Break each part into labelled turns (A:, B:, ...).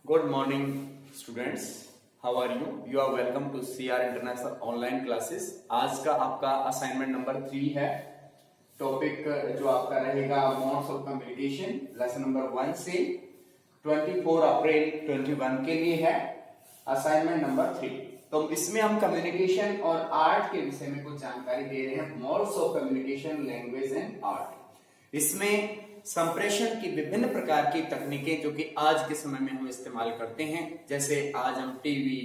A: Good morning, students. How are you? You are welcome to CR International Online Classes. आज का आपका assignment number 3 है. Topic जो आपका रहेगा modes of communication, lesson number 1 से 24 अप्रैल 21 के लिए है. Assignment number 3. तो इसमें हम कम्युनिकेशन और आर्ट के विषय में कुछ जानकारी दे रहे हैं. Modes of communication, language and art. इसमें संप्रेषण की विभिन्न प्रकार की तकनीकें जो कि आज के समय में हम इस्तेमाल करते हैं, जैसे आज हम टीवी,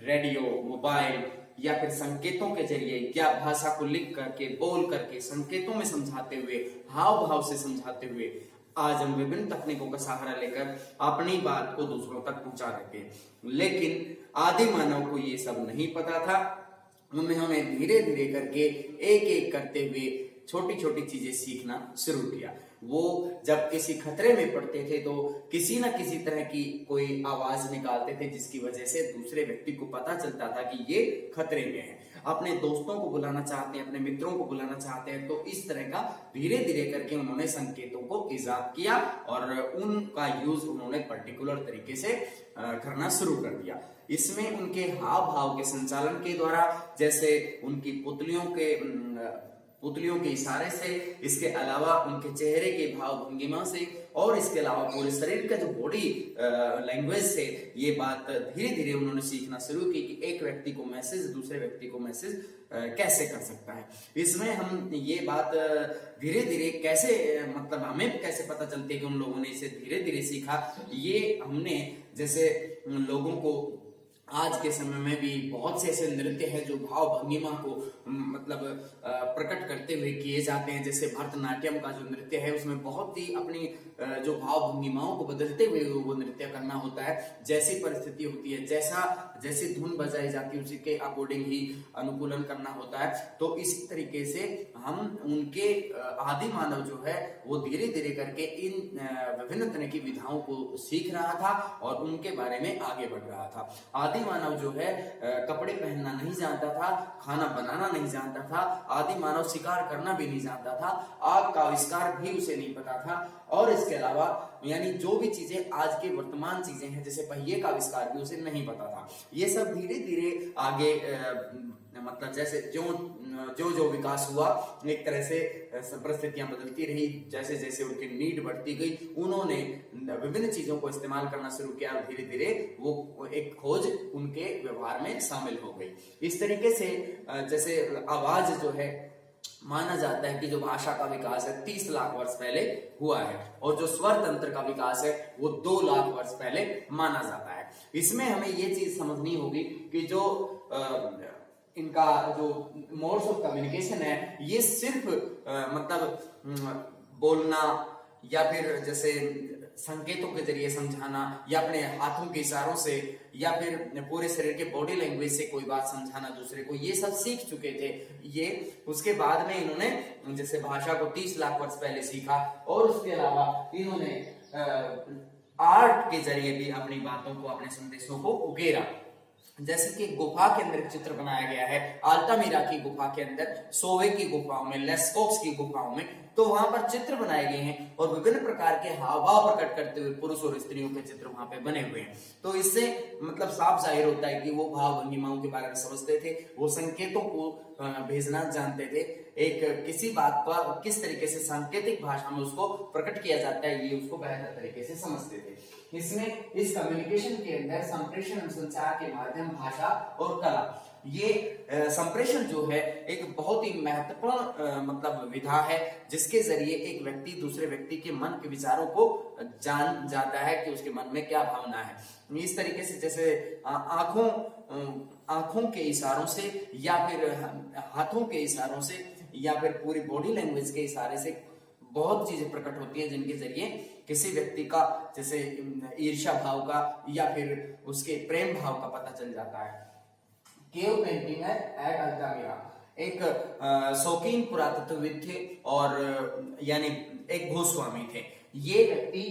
A: रेडियो, मोबाइल या फिर संकेतों के जरिए या भाषा को लिख करके, बोल करके, संकेतों में समझाते हुए, हाव भाव से समझाते हुए आज हम विभिन्न तकनीकों का सहारा लेकर अपनी बात को दूसरों तक पहुंचा देते हैं. लेकिन आदि मानव को ये सब नहीं पता था. उन्होंने हमें धीरे धीरे करके एक एक करते हुए छोटी छोटी चीजें सीखना शुरू किया. वो जब किसी खतरे में पड़ते थे तो किसी न किसी तरह की कोई आवाज निकालते थे, जिसकी वजह से दूसरे व्यक्ति को पता चलता था कि ये खतरे में है. अपने दोस्तों को बुलाना चाहते हैं, अपने मित्रों को बुलाना चाहते हैं, तो इस तरह का धीरे धीरे करके उन्होंने संकेतों को इजाद किया और उनका यूज उन्होंने पर्टिकुलर तरीके से करना शुरू कर दिया. इसमें उनके हाव भाव के संचालन के द्वारा, जैसे उनकी पुतलियों के इशारे से, इसके अलावा उनके चेहरे के भाव भंगिमा से, और इसके अलावा पूरे शरीर का जो बॉडी लैंग्वेज से ये बात धीरे धीरे उन्होंने सीखना शुरू की कि एक व्यक्ति को मैसेज दूसरे व्यक्ति को मैसेज कैसे कर सकता है. इसमें हम ये बात धीरे धीरे कैसे, मतलब हमें कैसे पता चलती है कि उन लोगों ने इसे धीरे धीरे सीखा. ये हमने जैसे लोगों को आज के समय में भी बहुत से ऐसे नृत्य हैं जो भाव भंगिमा को मतलब प्रकट करते हुए किए जाते हैं. जैसे भरतनाट्यम का जो नृत्य है उसमें बहुत ही अपनी जो भाव भंगिमाओं को बदलते हुए वो नृत्य करना होता है. जैसी परिस्थिति होती है, जैसी धुन बजाई जाती है, उसी के अकॉर्डिंग ही अनुकूलन करना होता है. तो इसी तरीके से हम उनके आदि मानव जो है वो धीरे धीरे करके इन विभिन्न तरह की विधाओं को सीख रहा था और उनके बारे में आगे बढ़ रहा था. आदि मानव जो है कपड़े पहनना नहीं जानता था, खाना बनाना नहीं जानता था, आदि मानव शिकार करना भी नहीं जानता था, आग का आविष्कार भी उसे नहीं पता था, और इसके अलावा यानी जो भी चीजें आज के वर्तमान चीजें हैं, जैसे पहिए का आविष्कार भी उसे नहीं पता था. ये सब धीरे धीरे आगे मतलब जैसे जो विकास हुआ, एक तरह से परिस्थितियां बदलती रही, जैसे जैसे उनकी नीड बढ़ती गई, उन्होंने विभिन्न चीजों को इस्तेमाल करना शुरू किया और धीरे धीरे वो एक खोज उनके व्यवहार में शामिल हो गई. इस तरीके से जैसे आवाज जो है, माना जाता है कि जो भाषा का विकास है 30 लाख वर्ष पहले हुआ है, और जो स्वर तंत्र का विकास है वो 2 लाख वर्ष पहले माना जाता है. इसमें हमें ये चीज समझनी होगी कि जो इनका जो मोड्स ऑफ कम्युनिकेशन है, ये सिर्फ मतलब बोलना या फिर जैसे संकेतों के जरिए समझाना, या अपने हाथों के इशारों से, या फिर पूरे शरीर के बॉडी लैंग्वेज से कोई बात समझाना दूसरे को, ये सब सीख चुके थे. ये उसके बाद में इन्होंने जैसे भाषा को 30 लाख वर्ष पहले सीखा, और उसके अलावा इन्होंने आर्ट के जरिए भी अपनी बातों को, अपने संदेशों को उकेरा. जैसे कि गुफा के अंदर चित्र बनाया गया है, अल्तामिरा की गुफा के अंदर, सोवे की गुफाओं में, लेस्कोक्स की गुफाओं में, तो वहां पर चित्र बनाए गए हैं और विभिन्न प्रकार के हाव भाव प्रकट करते हुए पुरुष और स्त्रियों के चित्र वहां पे बने हुए हैं. तो इससे मतलब साफ जाहिर होता है कि वो भाव भंगिमाओं के बारे में समझते थे, वो संकेतों को भेजना जानते थे. एक किसी बात का किस तरीके से सांकेतिक भाषा में उसको प्रकट किया जाता है, ये उसको बेहतर तरीके से समझते थे. इसमें इस कम्युनिकेशन के अंदर संप्रेषण और संचार के माध्यम, भाषा और कला, ये संप्रेषण जो है एक बहुत ही महत्वपूर्ण मतलब विधा है, जिसके जरिए एक व्यक्ति दूसरे व्यक्ति के मन के विचारों को जान जाता है कि उसके मन में क्या भावना है. इस तरीके से जैसे आंखों के इशारों से, या फिर हाथों के इशारों से, या फिर पूरी बॉडी लैंग्वेज के इशारे से बहुत चीजें प्रकट होती हैं, जिनके जरिए किसी व्यक्ति का जैसे ईर्ष्या भाव का या फिर उसके प्रेम भाव का पता चल जाता है. केव पेंटिंग है एट अल्तामिरा. एक शौकीन पुरातत्वविद थे और यानी एक भूस्वामी थे. ये व्यक्ति,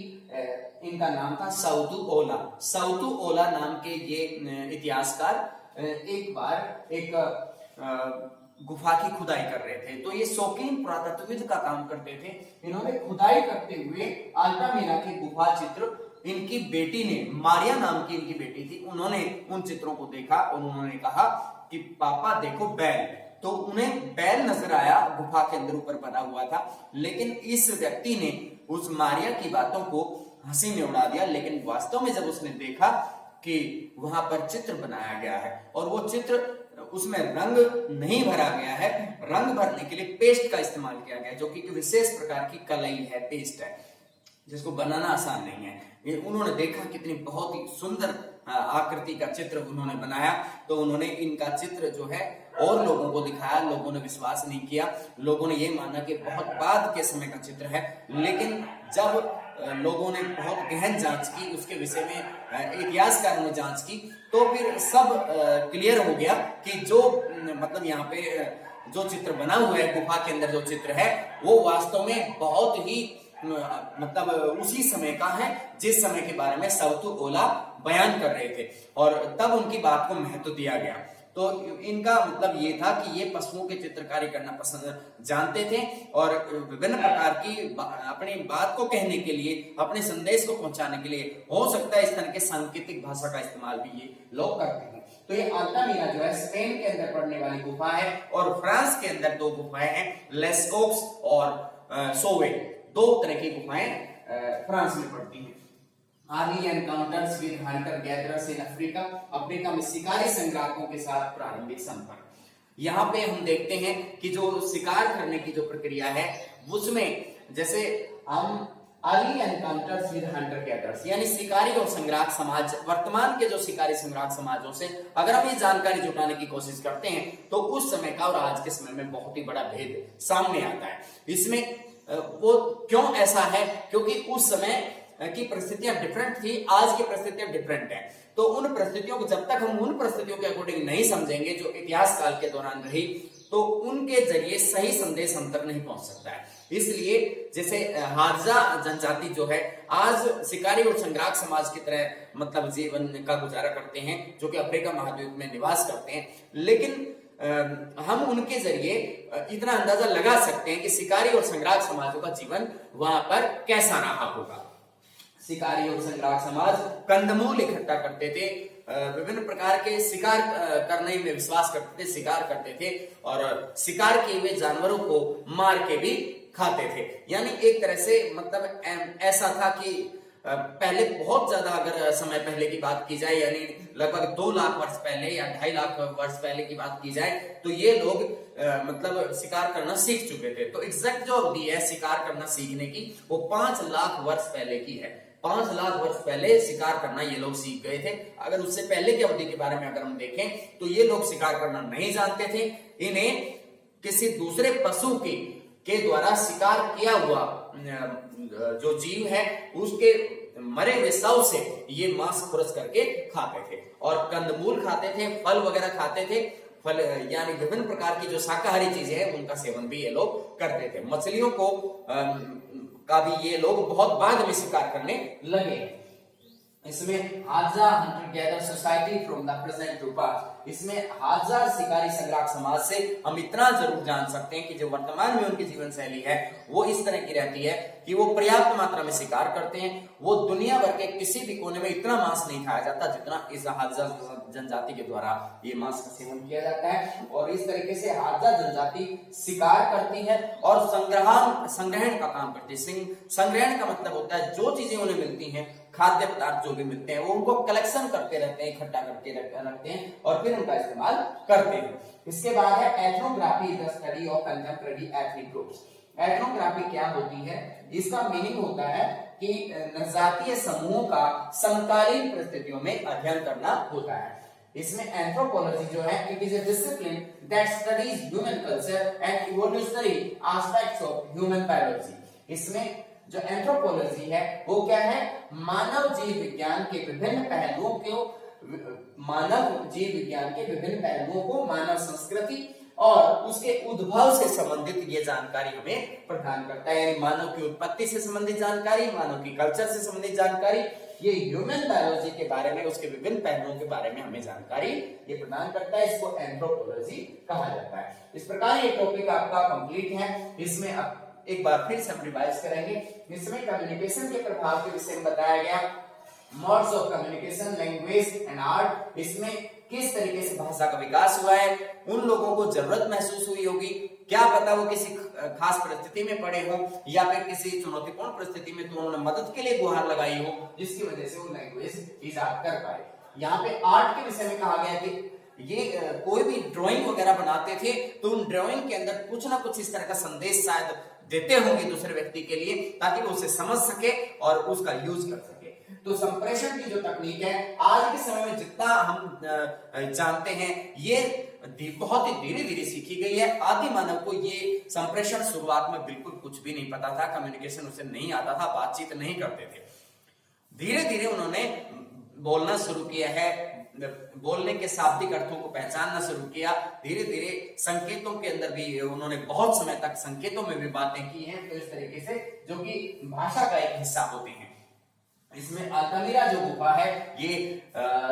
A: इनका नाम था साउतू ओला. साउतू ओला नाम के ये इतिहासकार एक बार एक गुफा की खुदाई कर रहे थे. तो ये शौकीन पुरातत्वविद का काम करते थे. इन्होंने खुदाई करते हुए अल्तामिरा की गुफा चित्र इनकी बेटी ने, मारिया नाम की इनकी बेटी थी, उन्होंने उन चित्रों को देखा और उन्होंने कहा कि पापा देखो बैल। तो उन्हें बैल नजर आया, गुफा के अंदर ऊपर बना हुआ था, लेकिन इस व्यक्ति ने उस मारिया की बातों को हंसी में उड़ा दिया। लेकिन वास्तव में जब उसने देखा कि वहां पर चित्र बनाया गया है और वो चित्र, उसमें रंग नहीं भरा गया है, रंग भरने के लिए पेस्ट का इस्तेमाल किया गया है, जो कि विशेष प्रकार की कलई है, पेस्ट है, जिसको बनाना आसान नहीं है। ये उन्होंने देखा कितनी बहुत ही सुंदर आकृति का चित्र उन्होंने बनाया, तो उन्होंने इनका चित्र जो है और लोगों को दिखाया। लोगों ने विश्वास नहीं किया, लोगों ने ये माना कि बहुत बाद के समय का चित्र है। लेकिन जब लोगों ने बहुत गहन जांच की उसके विषय में, इतिहासकारों ने जांच की, तो फिर सब क्लियर हो गया कि जो मतलब यहाँ पे जो चित्र बना हुआ है, गुफा के अंदर जो चित्र है, वो वास्तव में बहुत ही मतलब उसी समय का है जिस समय के बारे में सवतु ओला बयान कर रहे थे, और तब उनकी बात को महत्व दिया गया। तो इनका मतलब ये था कि ये पशुओं के चित्रकारी करना पसंद जानते थे और विभिन्न प्रकार की अपनी बात को कहने के लिए, अपने संदेश को पहुंचाने के लिए, हो सकता है इस तरह के सांकेतिक भाषा का इस्तेमाल भी ये लोग करते हैं। तो ये अल्तामिरा जो है स्पेन के अंदर पड़ने वाली गुफा है, और फ्रांस के अंदर दो गुफाएं हैं, लेस ओक्स और सोवे, दो तरह की गुफाएं फ्रांस में पड़ती हैं। Early encounters with Hunter gatherers in Africa, Africa में शिकारी संग्राहकों के साथ प्रारंभिक संपर्क। यहाँ पे हम देखते हैं कि जो शिकार करने की जो प्रक्रिया है, उसमें जैसे हम early encounters with Hunter gatherers, यानी शिकारी और संग्राहक समाज, वर्तमान के जो शिकारी संग्राहक समाजों से अगर हम ये जानकारी जुटाने की कोशिश करते हैं, तो उस समय का और आज के समय में बहुत ही बड़ा भेद सामने आता है। इसमें वो क्यों ऐसा है? क्योंकि उस समय की परिस्थितियां डिफरेंट थी, आज की परिस्थितियां डिफरेंट हैं। तो उन परिस्थितियों को जब तक हम उन परिस्थितियों के अकॉर्डिंग नहीं समझेंगे जो इतिहास काल के दौरान रही, तो उनके जरिए सही संदेश हम तक नहीं पहुंच सकता है। इसलिए जैसे हाजा जनजाति जो है आज शिकारी और संग्राहक समाज की तरह मतलब जीवन का गुजारा करते हैं, जो कि अफ्रीका महाद्वीप में निवास करते हैं, लेकिन हम उनके जरिए इतना अंदाजा लगा सकते हैं कि शिकारी और संग्राहक समाजों का जीवन वहां पर कैसा रहा होगा। शिकारी और संग्राहक समाज कंदमूल इकट्ठा करते थे, विभिन्न प्रकार के शिकार करने में विश्वास करते थे, शिकार करते थे, और शिकार किए हुए जानवरों को मार के भी खाते थे। यानी एक तरह से मतलब ऐसा था कि पहले बहुत ज्यादा अगर समय पहले की बात की जाए, यानी लगभग 2 लाख वर्ष पहले या 2.5 लाख वर्ष पहले की बात की जाए, तो ये लोग मतलब शिकार करना सीख चुके थे। तो एग्जैक्ट जो अवधि है शिकार करना सीखने की, वो 5 लाख वर्ष पहले की है। 5 लाख वर्ष पहले शिकार करना ये लोग सीख गए थे। अगर उससे पहले की अवधि के बारे में अगर हम देखें, तो ये लोग शिकार करना नहीं जानते थे। इन्हें किसी दूसरे पशु के द्वारा शिकार किया हुआ जो जीव है उसके मरे हुए शव से ये मांस खुरस करके खाते थे, और कंदमूल खाते थे, फल वगैरह खाते थे। फल यानी विभिन्न प्रकार की जो शाकाहारी चीजें हैं उनका सेवन भी ये लोग करते थे। मछलियों को का भी ये लोग बहुत बाद में शिकार करने लगे। इसमें हाजा hunter gather society from the present to past, इसमें हाजा शिकारी संग्राहक समाज से हम इतना जरूर जान सकते हैं कि जो वर्तमान में उनकी जीवन शैली है वो इस तरह की रहती है कि वो पर्याप्त मात्रा में शिकार करते हैं। वो दुनिया भर के किसी भी कोने में इतना मांस नहीं खाया जाता जितना इस हाजा जनजाति के द्वारा ये मांस का सेवन किया जाता है। और इस तरीके से हाजा जनजाति शिकार करती है और संग्रहण का काम करती है। संग्रहण का मतलब होता है जो चीजें उन्हें मिलती हैं, खाद्य पदार्थ जो भी मिलते हैं, वो उनको कलेक्शन करते रहते हैं, इकट्ठा करके रखते हैं और फिर उनका इस्तेमाल करते हैं। इसके बाद है ethnography, the study of contemporary ethnic groups. Ethnography क्या होती है? इसका मीनिंग होता है कि जनजातीय समूहों का समकालीन परिस्थितियों में अध्ययन करना होता है। इसमें एंथ्रोपोलॉजी जो है, it is a discipline that studies human culture and evolutionary aspects of human biology. इसमें जो एंथ्रोपोलॉजी है वो क्या है? मानव जीव विज्ञान के विभिन्न पहलुओं को, मानव संस्कृति और उसके उद्भव से संबंधित ये जानकारी हमें प्रदान करता है। यानी मानव की उत्पत्ति से संबंधित जानकारी, मानव की कल्चर से संबंधित जानकारी, ये ह्यूमन बायोलॉजी के बारे में, उसके विभिन्न पहलुओं के बारे में हमें जानकारी ये प्रदान करता है। इसको एंथ्रोपोलॉजी कहा जाता है। इस प्रकार ये टॉपिक आपका कंप्लीट है। इसमें एक बार फिर से हम रिवाइज करेंगे। इसमें कम्युनिकेशन के प्रभाव के विषय में बताया गया, modes of communication, language and art, इसमें किस तरीके से भाषा का विकास हुआ है, उन लोगों को जरूरत महसूस हुई होगी, क्या पता वो किसी खास परिस्थिति में पड़े हो या फिर किसी चुनौतीपूर्ण परिस्थिति में तो उन्होंने मदद के लिए गुहार लगाई हो, जिसकी वजह से वो लैंग्वेज ईजाद कर पाए। यहाँ पे आर्ट के विषय में कहा गया कि ये कोई भी ड्राइंग वगैरह बनाते थे तो उन ड्राइंग के अंदर कुछ ना कुछ इस तरह का संदेश शायद देते होंगे दूसरे व्यक्ति के लिए, ताकि वो उसे समझ सके और उसका यूज कर सके। तो संप्रेषण की जो तकनीक है आज के समय में जितना हम जानते हैं, ये बहुत ही धीरे धीरे सीखी गई है। आदि मानव को ये संप्रेषण शुरुआत में बिल्कुल कुछ भी नहीं पता था, कम्युनिकेशन उसे नहीं आता था, बातचीत नहीं करते थे। धीरे धीरे उन्होंने बोलना शुरू किया है, बोलने के शाब्दिक अर्थों को पहचानना शुरू किया। धीरे धीरे संकेतों के अंदर भी उन्होंने बहुत समय तक संकेतों में भी बातें की हैं, तो इस तरीके से जो कि भाषा का एक हिस्सा होते हैं। इसमें अल्तामिरा जो गुफा है ये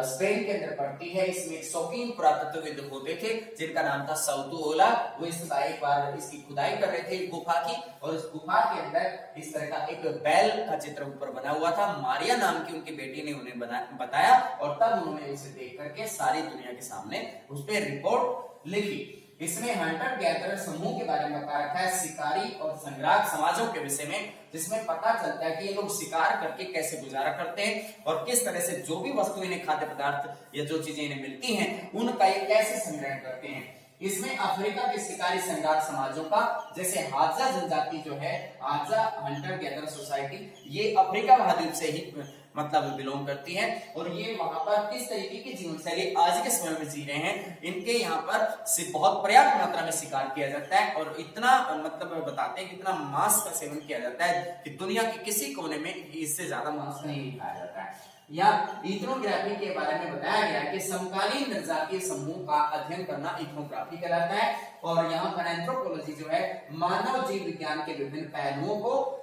A: स्पेन के अंदर पड़ती है। इसमें एक शौकीन पुरातत्वविद होते थे जिनका नाम था सौतुओला। वो एक बार इसकी खुदाई कर रहे थे गुफा की, और इस गुफा के अंदर इस तरह का एक बैल का चित्र ऊपर बना हुआ था। मारिया नाम की उनकी बेटी ने उन्हें बताया, और तब उन्होंने उसे देख करके सारी दुनिया के सामने उस पर रिपोर्ट लिखी। इसमें हंटर गैदरर समूह के बारे में बता रखा है, शिकारी और संग्राहक समाजों के विषय में, जिसमें पता चलता है कि ये लोग शिकार करके कैसे गुजारा करते हैं और किस तरह से जो भी वस्तु इन्हें खाद्य पदार्थ या जो चीजें इन्हें मिलती हैं उनका ये कैसे संग्रह करते हैं। इसमें अफ्रीका के शिकारी संग्राहक समाजों का, जैसे हाजा जनजाति जो है, हाजा हंटर गैदरर सोसाइटी, ये अफ्रीका महाद्वीप से ही मतलब बिलोंग करती है, और ये वहां पर किस तरीके की जीवन शैली आज के समय में जी रहे हैं। इनके यहाँ पर बहुत पर्याप्त मात्रा में शिकार किया जाता है, और इतना मतलब बताते हैं कि इतना मांस का सेवन किया जाता है कि दुनिया के किसी कोने में इससे ज्यादा मांस नहीं खाया जाता है। या इथनोग्राफी के बारे में बताया गया कि समकालीन जनजातीय समूह का अध्ययन करना इथनोग्राफी कहलाता है। और यहाँ पर एंथ्रोपोलॉजी जो है मानव जीव विज्ञान के विभिन्न पहलुओं को,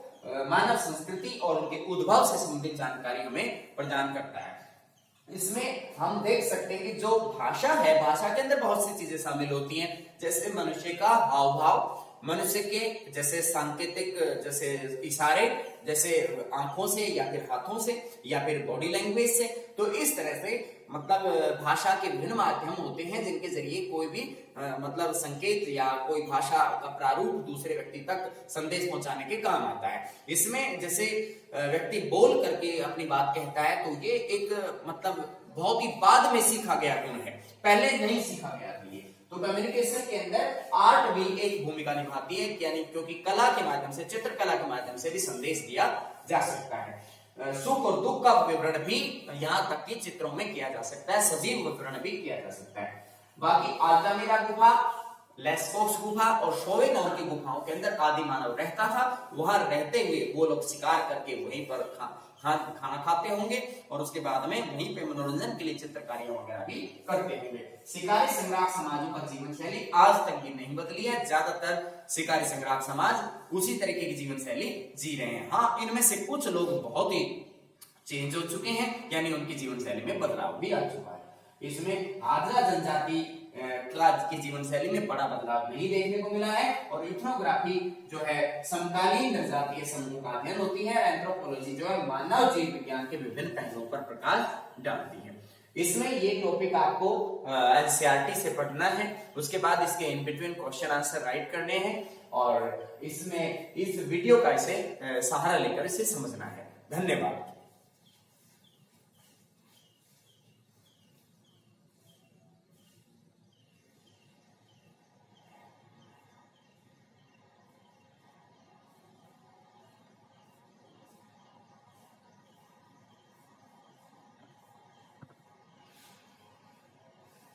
A: मानव संस्कृति और उनके उद्भव से संबंधित जानकारी हमें प्रदान करता है। इसमें हम देख सकते हैं कि जो भाषा है, भाषा के अंदर बहुत सी चीजें शामिल होती हैं, जैसे मनुष्य का हाव भाव, मनुष्य के जैसे सांकेतिक, जैसे इशारे, जैसे आंखों से या फिर हाथों से या फिर बॉडी लैंग्वेज से। तो इस तरह से मतलब भाषा के विभिन्न माध्यम होते हैं जिनके जरिए कोई भी मतलब संकेत या कोई भाषा का प्रारूप दूसरे व्यक्ति तक संदेश पहुंचाने के काम आता है। इसमें जैसे व्यक्ति बोल करके अपनी बात कहता है, तो ये एक मतलब बहुत ही बाद में सीखा गया गुण है, पहले नहीं सीखा गया था ये। तो कम्युनिकेशन के अंदर आर्ट भी एक भूमिका निभाती है, यानी क्योंकि कला के माध्यम से, चित्रकला के माध्यम से भी संदेश दिया जा सकता है। सुख और दुख का विवरण भी यहाँ तक कि चित्रों में किया जा सकता है, सजीव विवरण भी किया जा सकता है। बाकी अल्तामिरा गुफा, लेस्कोस गुफा और शोवेनोर की गुफाओं के अंदर आदि मानव रहता था। वहां रहते हुए वो लोग शिकार करके वहीं पर खाना खाते होंगे, और उसके बाद में वहीं पे मनोरंजन के लिए चित्रकारियां वगैरह भी करते होंगे। शिकारी संग्राहक समाजों का जीवन शैली आज तक भी नहीं बदली है। ज्यादातर शिकारी संग्राहक समाज उसी तरीके की जीवन शैली जी रहे हैं। हाँ, इनमें से कुछ लोग बहुत ही चेंज हो चुके हैं, यानी उनकी जीवन शैली में बदलाव भी आ चुका है। इसमें हाजरा जनजाति की जीवन शैली में बड़ा बदलाव नहीं देखने को मिला है। और इथनोग्राफी जो है समकालीन जनजातीय समूह का अध्ययन होती है। एंथ्रोपोलॉजी जो है मानव जीव विज्ञान के विभिन्न पहलुओं पर प्रकाश डालती है। इसमें ये टॉपिक आपको एनसीईआरटी से पढ़ना है, उसके बाद इसके in between question answer right करने हैं, और इसमें इस वीडियो का इसे सहारा लेकर इसे समझना है। धन्यवाद।